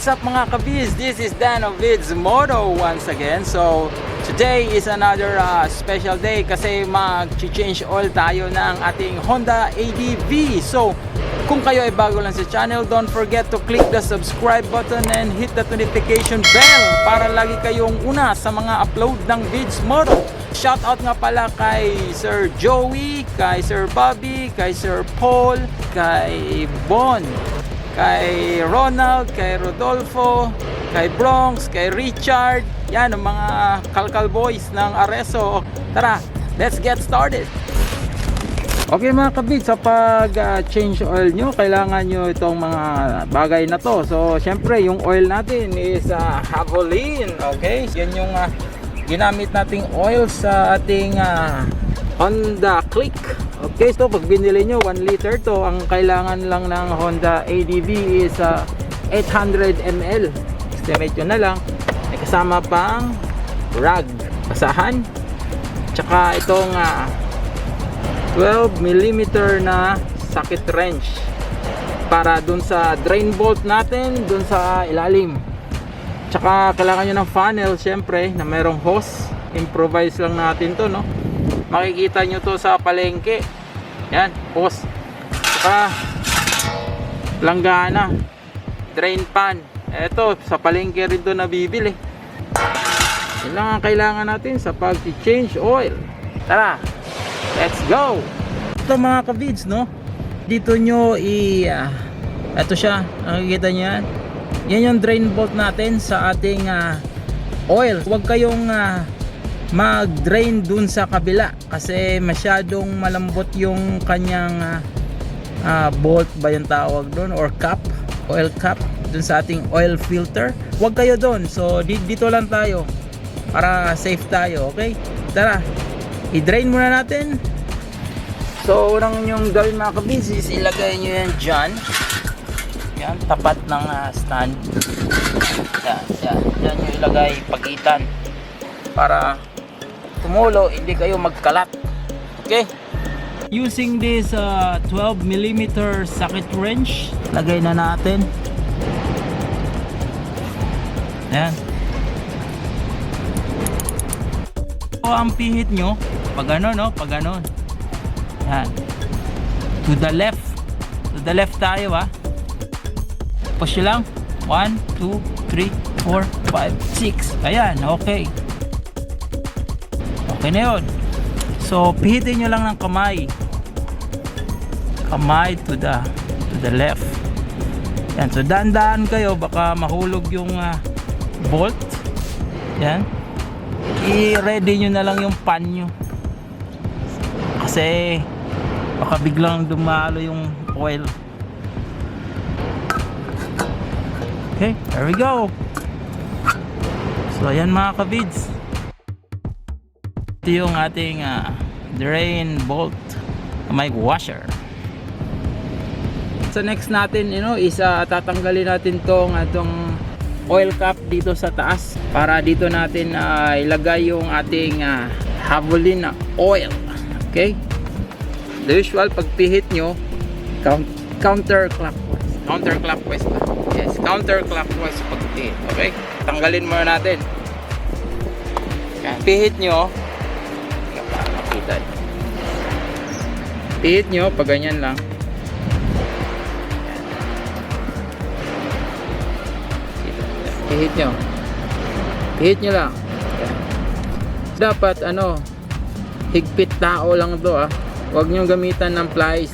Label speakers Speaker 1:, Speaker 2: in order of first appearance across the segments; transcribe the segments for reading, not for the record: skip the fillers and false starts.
Speaker 1: What's up mga Ka-Vidz? This is Dan of VidzMoto once again. So today is another special day kasi mag-change oil tayo ng ating Honda ADV. So kung kayo ay bago lang sa channel, don't forget to click the subscribe button and hit the notification bell para lagi kayong una sa mga upload ng VidzMoto. Shoutout nga pala kay Sir Joey, kay Sir Bobby, kay Sir Paul, kay Bon, kay Ronald, kay Rodolfo, kay Bronx, kay Richard. Yan ang mga kalkal boys ng Areso. Tara, let's get started. Okay mga Ka-Vidz, sa pag-change oil nyo, kailangan nyo itong mga bagay na to. So syempre yung oil natin is Javelin. Okay, yan yung ginamit nating oil sa ating Honda Click. Okay, so pag binili nyo 1 liter to, ang kailangan lang ng Honda ADV is 800 ml. Estimate nyo na lang. May kasama pang rag, basahan, tsaka itong 12mm na socket wrench para dun sa drain bolt natin dun sa ilalim. Tsaka kailangan nyo ng funnel syempre na merong hose. Improvise lang natin to, no? Makikita nyo to sa palengke. Yan, hose. Tsaka langgana, drain pan. Eto, sa palengke rin to nabibili. Yan lang ang kailangan natin sa pag-change oil. Tara, let's go! Ito mga Ka-Vidz, no? Dito nyo ito siya, nakikita nyo yan. Yan yung drain bolt natin sa ating oil. Huwag kayong mag-drain dun sa kabila kasi masyadong malambot yung kanyang bolt ba yung tawag dun, or cap, oil cap dun sa ating oil filter. Huwag kayo dun. So dito lang tayo para safe tayo. Okay, tara, i-drain muna natin. So unang yung gawin mga Ka-Vidz is ilagay nyo yan dyan. Yan, tapat ng stand. Yan yung ilagay pagitan para tumulo, hindi kayo magkalat. Okay, using this 12mm socket wrench, lagay na natin. Yan. So ang pihit nyo pag ano, no, pag ano, yan, to the left tayo push lang. 1, 2, 3, 4, 5, 6. Ayan, okay. Okay na yun. So pihitin nyo lang ng kamay to the left. Yan, so daan-daan kayo, baka mahulog yung bolt. Yan, i-ready nyo na lang yung pan nyo kasi baka biglang dumalo yung oil. Okay, there we go. So ayan mga Ka-Vidz, ito yung ating drain bolt, may washer. So next natin, is tatanggalin natin itong oil cap dito sa taas para dito natin ilagay yung ating Javelin na oil. Okay, the usual pagpihit nyo counterclockwise ba? Yes, counterclockwise pagpihit. Okay, tanggalin muna natin. Pihit nyo, pihit nyo pag ganyan lang. Pihit nyo lang. Dapat higpit tao lang to. Huwag nyo gamitan ng plies.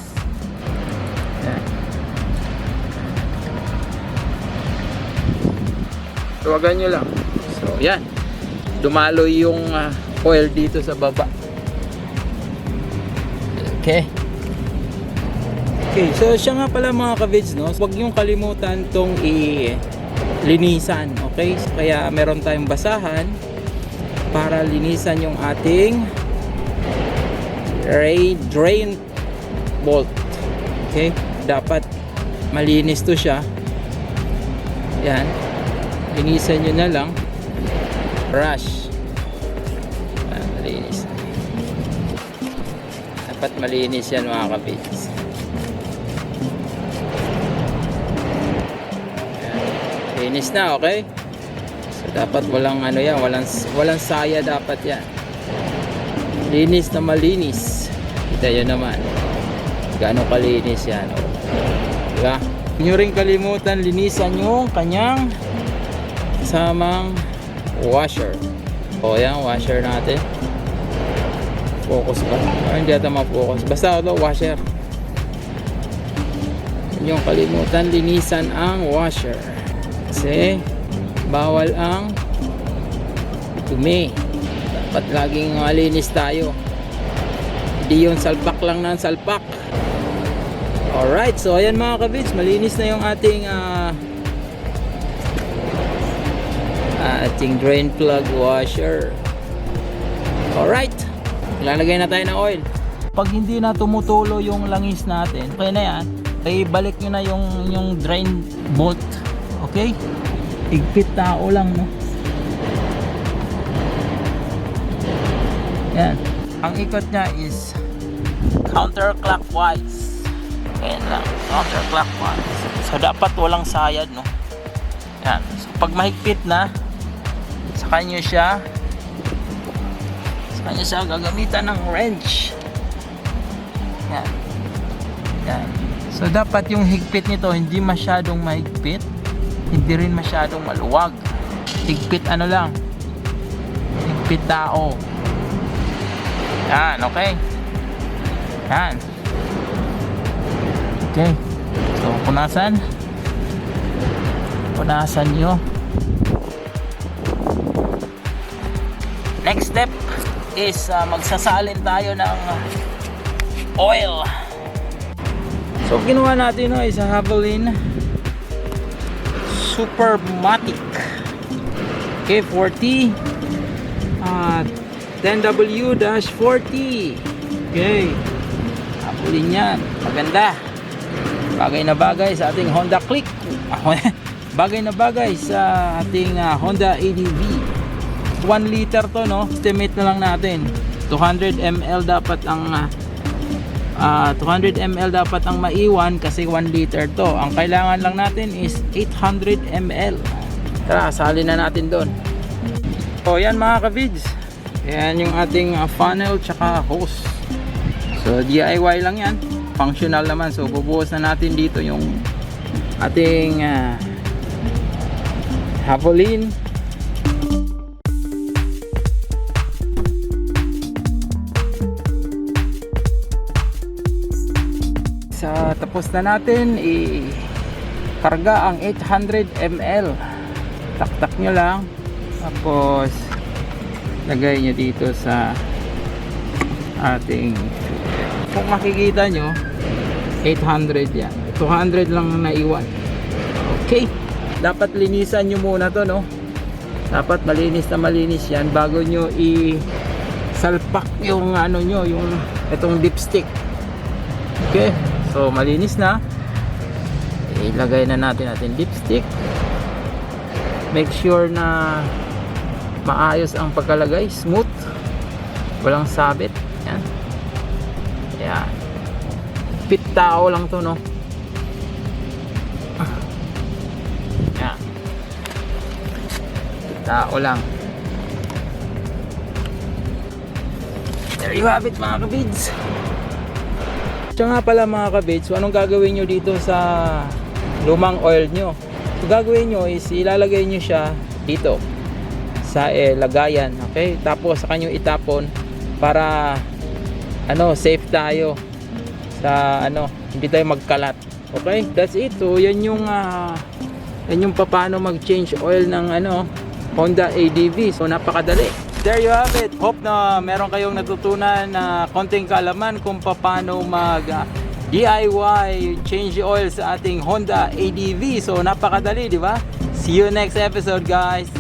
Speaker 1: Tuwagan nyo lang. So yan, dumalo yung oil dito sa baba. Okay, so siya nga pala mga Ka-Vidz, no? Huwag nyo kalimutan tong linisan. Okay, kaya meron tayong basahan para linisan yung ating drain bolt. Okay, dapat malinis to siya. Yan, linisan nyo na lang, brush. Malinis, dapat malinis yan mga Ka-Vidz. linis na, okay? So dapat walang ano yan, walang saya dapat yan. Linis na malinis. Kita yun naman. Gaano kalinis yan, oh. Diba? Huwag nyo rin kalimutan linisan yung kanyang kasamang washer. O yan, washer natin. Focus ka. Hindi ata ma-focus. Basta ito, washer. Huwag nyo kalimutan linisan ang washer. Kasi bawal ang dumi. Dapat laging malinis tayo. Hindi yung salpak lang ng salpak. Alright, so ayan mga ka-Vidz, malinis na yung ating drain plug washer. Alright, ilalagay na tayo ng oil. Pag hindi na tumutulo yung langis natin, kaya na yan, ay balik nyo na yung drain bolt. Okay? Higpit tao lang, no? Yan. Ang ikot nya is counterclockwise. Ayan lang, counterclockwise. So dapat walang sayad, no? Yan. So pag mahigpit na, sa kanya siya gagamitan ng wrench. Yan. Yan. So dapat yung higpit nito hindi masyadong mahigpit, hindi rin masyadong maluwag. Higpit ano lang, higpit tao. Yan, okay? Yan. Okay. So punasan nyo. Next step is magsasalin tayo ng oil. So ginawa natin is a Havalin Supermatic K40 10W-40. Okay, Havalin yan, maganda. Bagay na bagay sa ating Honda Click. Bagay na bagay sa ating Honda ADV. 1 liter to, no? Estimate na lang natin 200 ml dapat ang 200 ml dapat ang maiwan kasi 1 liter to. Ang kailangan lang natin is 800 ml. Tara, salin na natin doon. So yan mga ka-Vidz, yan yung ating funnel tsaka hose. So DIY lang yan, functional naman. So bubuhos na natin dito yung ating Havalin. Tapos na natin i-karga ang 800 ml. Taktak nyo lang, tapos lagay nyo dito sa ating, kung makikita nyo 800 yan, 200 lang naiwan. Okay, dapat linisan nyo muna to, no? Dapat malinis na malinis yan bago nyo i-salpak yung ano nyo, yung itong dipstick. Okay, so malinis na, ilagay na natin dipstick. Make sure na maayos ang pagkalagay, smooth, walang sabit. Yan, yan, fit tao lang to, no? Yan, fit tao lang. There you have it mga ka-Vidz. So nga pala mga ka-Vidz, so anong gagawin nyo dito sa lumang oil nyo? So gagawin nyo is ilalagay nyo siya dito sa lagayan, okay? Tapos sa kanyo itapon para ano, safe tayo sa ano, hindi tayo magkalat. Okay? That's it. So yan yung paano mag-change oil ng ano, Honda ADV. So napakadali. There you have it. Hope na meron kayong natutunan na konting kaalaman kung paano mag DIY change oil sa ating Honda ADV. So napakadali, di ba? See you next episode, guys.